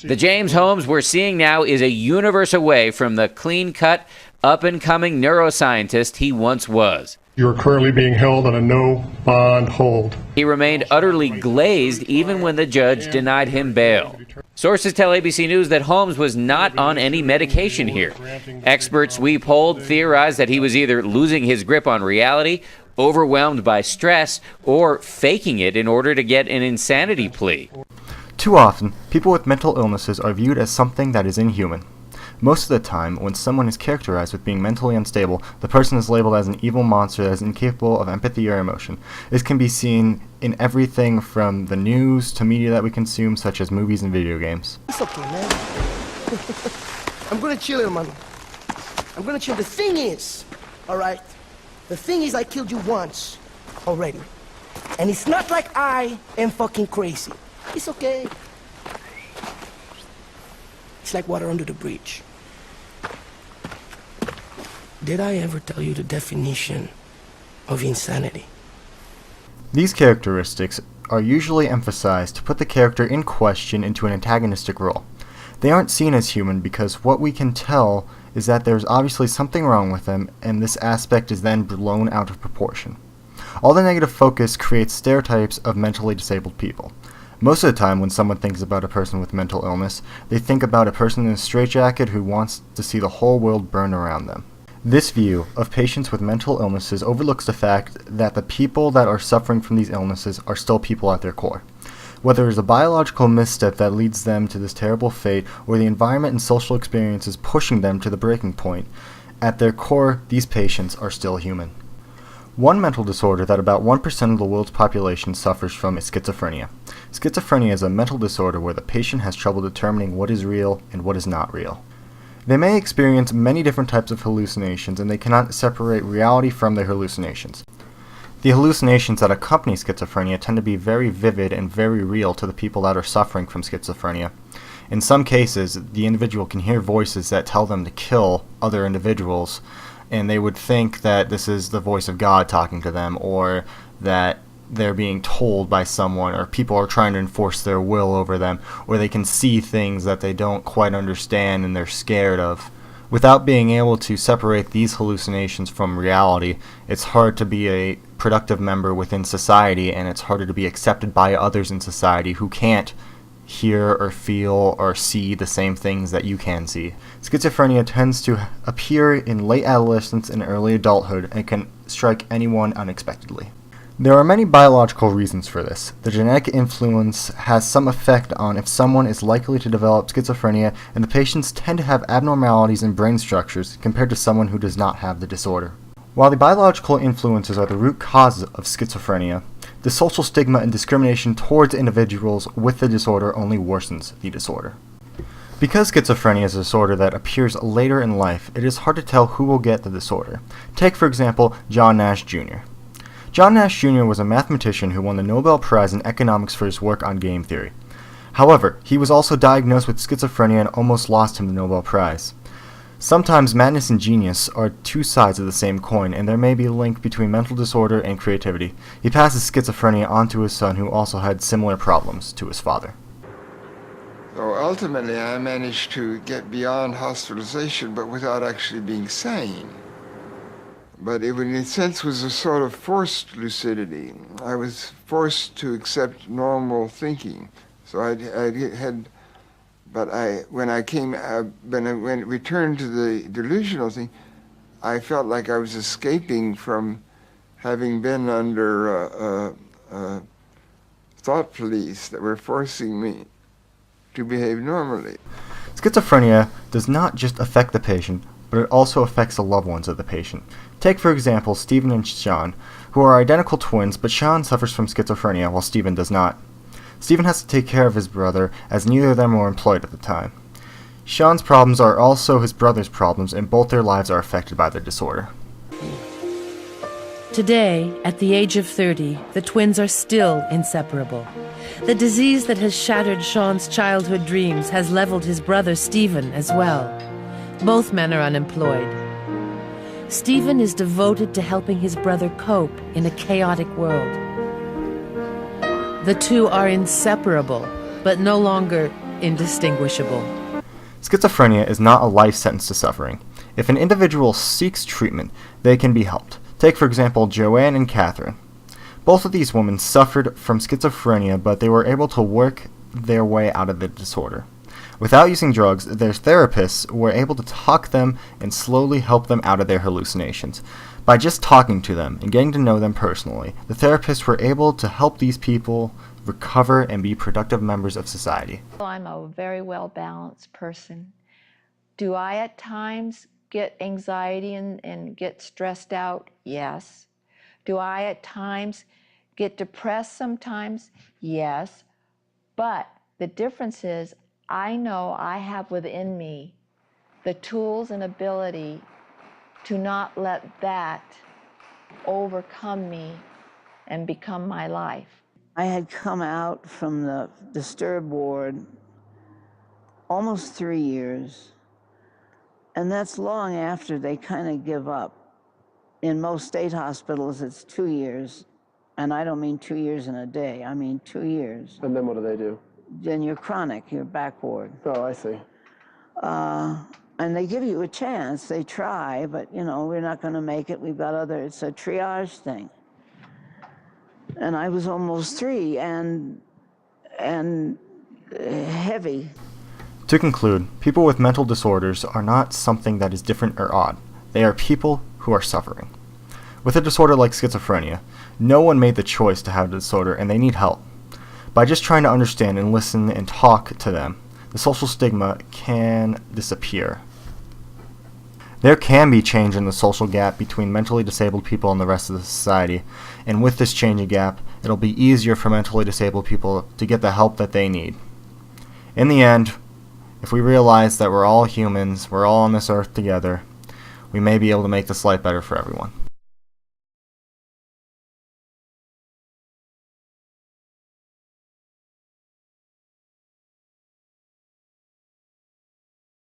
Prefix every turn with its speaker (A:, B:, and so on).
A: The James Holmes we're seeing now is a universe away from the clean-cut, up-and-coming neuroscientist he once was.
B: You are currently being held on a no-bond hold.
A: He remained utterly glazed even when the judge denied him bail. Sources tell ABC News that Holmes was not on any medication here. Experts we polled theorize that he was either losing his grip on reality, overwhelmed by stress, or faking it in order to get an insanity plea.
C: Too often, people with mental illnesses are viewed as something that is inhuman. Most of the time, when someone is characterized with being mentally unstable, the person is labeled as an evil monster that is incapable of empathy or emotion. This can be seen in everything from the news to media that we consume, such as movies and video games.
D: It's okay, man. I'm gonna chill here, man. I'm gonna chill. The thing is, alright? The thing is I killed you once already. And it's not like I am fucking crazy. It's okay. It's like water under the bridge. Did I ever tell you the definition of insanity?
C: These characteristics are usually emphasized to put the character in question into an antagonistic role. They aren't seen as human because what we can tell is that there's obviously something wrong with them, and this aspect is then blown out of proportion. All the negative focus creates stereotypes of mentally disabled people. Most of the time, when someone thinks about a person with mental illness, they think about a person in a straitjacket who wants to see the whole world burn around them. This view of patients with mental illnesses overlooks the fact that the people that are suffering from these illnesses are still people at their core. Whether it's a biological misstep that leads them to this terrible fate, or the environment and social experiences pushing them to the breaking point, at their core, these patients are still human. One mental disorder that about 1% of the world's population suffers from is schizophrenia. Schizophrenia is a mental disorder where the patient has trouble determining what is real and what is not real. They may experience many different types of hallucinations, and they cannot separate reality from their hallucinations. The hallucinations that accompany schizophrenia tend to be very vivid and very real to the people that are suffering from schizophrenia. In some cases, the individual can hear voices that tell them to kill other individuals, and they would think that this is the voice of God talking to them, or that they're being told by someone, or people are trying to enforce their will over them, or they can see things that they don't quite understand and they're scared of. Without being able to separate these hallucinations from reality, it's hard to be a productive member within society, and it's harder to be accepted by others in society who can't hear or feel or see the same things that you can see. Schizophrenia tends to appear in late adolescence and early adulthood, and can strike anyone unexpectedly. There are many biological reasons for this. The genetic influence has some effect on if someone is likely to develop schizophrenia, and the patients tend to have abnormalities in brain structures compared to someone who does not have the disorder. While the biological influences are the root causes of schizophrenia, the social stigma and discrimination towards individuals with the disorder only worsens the disorder. Because schizophrenia is a disorder that appears later in life, it is hard to tell who will get the disorder. Take, for example, John Nash Jr. John Nash Jr. was a mathematician who won the Nobel Prize in economics for his work on game theory. However, he was also diagnosed with schizophrenia and almost lost him the Nobel Prize. Sometimes madness and genius are two sides of the same coin, and there may be a link between mental disorder and creativity. He passes schizophrenia on to his son, who also had similar problems to his father.
E: So ultimately, I managed to get beyond hospitalization, but without actually being sane. But it, in a sense, was a sort of forced lucidity. I was forced to accept normal thinking. So when I returned to the delusional thing, I felt like I was escaping from having been under thought police that were forcing me to behave normally.
C: Schizophrenia does not just affect the patient, but it also affects the loved ones of the patient. Take, for example, Stephen and Sean, who are identical twins, but Sean suffers from schizophrenia while Stephen does not. Stephen has to take care of his brother, as neither of them were employed at the time. Sean's problems are also his brother's problems, and both their lives are affected by the disorder.
F: Today, at the age of 30, the twins are still inseparable. The disease that has shattered Sean's childhood dreams has leveled his brother Stephen as well. Both men are unemployed. Stephen is devoted to helping his brother cope in a chaotic world. The two are inseparable, but no longer indistinguishable.
C: Schizophrenia is not a life sentence to suffering. If an individual seeks treatment, they can be helped. Take, for example, Joanne and Catherine. Both of these women suffered from schizophrenia, but they were able to work their way out of the disorder. Without using drugs, their therapists were able to talk them and slowly help them out of their hallucinations. By just talking to them and getting to know them personally, the therapists were able to help these people recover and be productive members of society.
G: I'm a very well-balanced person. Do I at times get anxiety and get stressed out? Yes. Do I at times get depressed sometimes? Yes. But the difference is I know I have within me the tools and ability to not let that overcome me and become my life.
H: I had come out from the disturb ward almost 3 years, and that's long after they kind of give up. In most state hospitals, it's 2 years, and I don't mean 2 years in a day, I mean 2 years.
I: And then what do?
H: Then you're chronic, you're back ward.
I: Oh, I see.
H: And they give you a chance, they try, but you know, we're not gonna make it, we've got other, it's a triage thing. And I was almost 3 and heavy.
C: To conclude, people with mental disorders are not something that is different or odd. They are people who are suffering. With a disorder like schizophrenia, no one made the choice to have the disorder and they need help. By just trying to understand and listen and talk to them, the social stigma can disappear. There can be change in the social gap between mentally disabled people and the rest of the society, and with this changing gap, it'll be easier for mentally disabled people to get the help that they need. In the end, if we realize that we're all humans, we're all on this earth together, we may be able to make this life better for everyone.